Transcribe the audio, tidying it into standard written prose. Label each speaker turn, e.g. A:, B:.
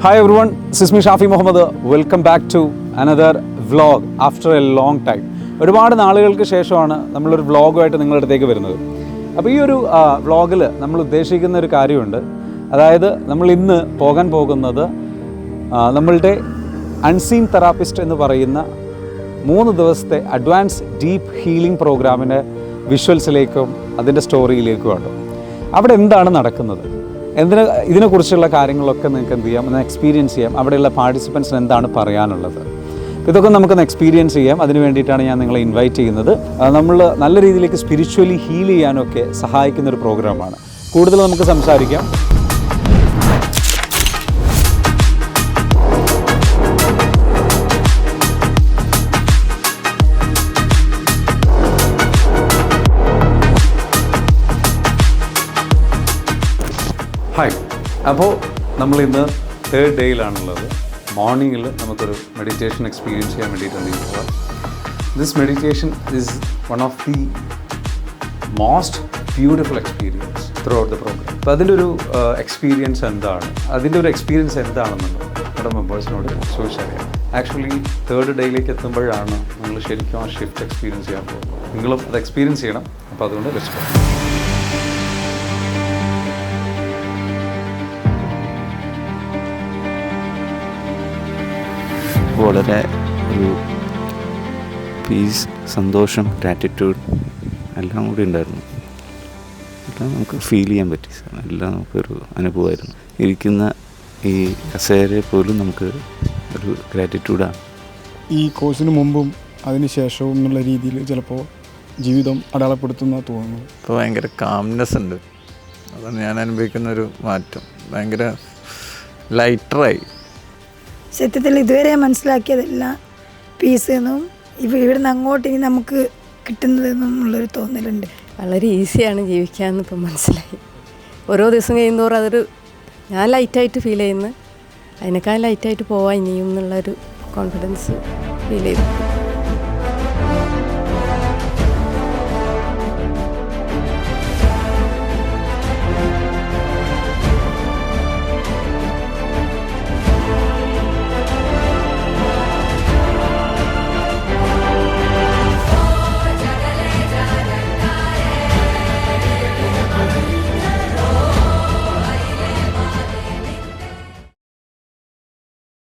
A: Hi everyone, this is me Shafi Mohammed. Welcome back to another vlog after a long time. ഒരുപാട് നാളുകൾക്ക് ശേഷമാണ് നമ്മളൊരു വ്ളോഗുമായിട്ട് നിങ്ങളുടെ അടുത്തേക്ക് വരുന്നത്. അപ്പോൾ ഈ ഒരു വ്ളോഗിൽ നമ്മൾ ഉദ്ദേശിക്കുന്ന ഒരു കാര്യമുണ്ട്. അതായത് നമ്മൾ ഇന്ന് പോകാൻ പോകുന്നത് നമ്മളുടെ അൺസീൻ തെറാപ്പിസ്റ്റ് എന്ന് പറയുന്ന 3 ദിവസത്തെ അഡ്വാൻസ് ഡീപ്പ് ഹീലിംഗ് പ്രോഗ്രാമിൻ്റെ വിഷ്വൽസിലേക്കും അതിൻ്റെ സ്റ്റോറിയിലേക്കുമാണ്. അവിടെ എന്താണ് നടക്കുന്നത്, ഇതിനെക്കുറിച്ചുള്ള കാര്യങ്ങളൊക്കെ നിങ്ങൾക്ക് എന്ത് ചെയ്യാം, ഒന്ന് എക്സ്പീരിയൻസ് ചെയ്യാം. അവിടെയുള്ള പാർട്ടിസിപ്പൻസിന് എന്താണ് പറയാനുള്ളത്, ഇതൊക്കെ നമുക്കൊന്ന് എക്സ്പീരിയൻസ് ചെയ്യാം. അതിന് വേണ്ടിയിട്ടാണ് ഞാൻ നിങ്ങളെ ഇൻവൈറ്റ് ചെയ്യുന്നത്. നമ്മൾ നല്ല രീതിയിലേക്ക് സ്പിരിച്വലി ഹീൽ ചെയ്യാനൊക്കെ സഹായിക്കുന്നൊരു പ്രോഗ്രാമാണ്. കൂടുതൽ നമുക്ക് സംസാരിക്കാം. ഹായ്, അപ്പോൾ നമ്മളിന്ന് 3rd ഡേയിലാണുള്ളത്. മോർണിംഗിൽ നമുക്കൊരു മെഡിറ്റേഷൻ എക്സ്പീരിയൻസ് ചെയ്യാൻ വേണ്ടിയിട്ടാണ് ഇരിക്കുക. This meditation is one of the most beautiful experience throughout the program. അപ്പോൾ അതിൻ്റെ ഒരു എക്സ്പീരിയൻസ് എന്താണെന്നുള്ളത് നമ്മുടെ മെമ്പേഴ്സിനോട് ചോദിച്ചറിയാം. ആക്ച്വലി 3rd ഡേയിലേക്ക് എത്തുമ്പോഴാണ് നമ്മൾ ശരിക്കും ആ ഷിഫ്റ്റ് എക്സ്പീരിയൻസ് ചെയ്യാൻ പോകുന്നത്. നിങ്ങളും അത് എക്സ്പീരിയൻസ് ചെയ്യണം. അപ്പോൾ അതുകൊണ്ട് രക്ഷപ്പെടും.
B: വളരെ ഒരു പീസ്, സന്തോഷം, ഗ്രാറ്റിറ്റ്യൂഡ് എല്ലാം കൂടി ഉണ്ടായിരുന്നു. എല്ലാം നമുക്ക് ഫീൽ ചെയ്യാൻ പറ്റി. എല്ലാം നമുക്കൊരു അനുഭവമായിരുന്നു. ഇരിക്കുന്ന ഈ കസേരയെ പോലും നമുക്ക് ഒരു ഗ്രാറ്റിറ്റ്യൂഡാണ്.
C: ഈ കോഴ്സിന് മുമ്പും അതിന് ശേഷവും എന്നുള്ള രീതിയിൽ ചിലപ്പോൾ ജീവിതം അടയാളപ്പെടുത്തുന്ന തോന്നുന്നു.
D: ഇപ്പോൾ ഭയങ്കര കാംനെസ് ഉണ്ട്. അതാണ് ഞാൻ അനുഭവിക്കുന്നൊരു മാറ്റം. ഭയങ്കര ലൈറ്ററായി.
E: സത്യത്തിൽ ഇതുവരെ മനസ്സിലാക്കിയതല്ല പീസ് എന്നും ഇവിടുന്ന് അങ്ങോട്ട് ഇനി നമുക്ക് കിട്ടുന്നതെന്നുള്ളൊരു തോന്നലുണ്ട്.
F: വളരെ ഈസിയാണ് ജീവിക്കാമെന്ന് ഇപ്പം മനസ്സിലായി. ഓരോ ദിവസം കഴിയുന്നതോറും അതൊരു ഞാൻ ലൈറ്റായിട്ട് ഫീൽ ചെയ്യുന്നു. അതിനേക്കാൾ ലൈറ്റായിട്ട് പോവാൻ ഇനിയും എന്നുള്ളൊരു കോൺഫിഡൻസ് ഫീൽ ചെയ്തു.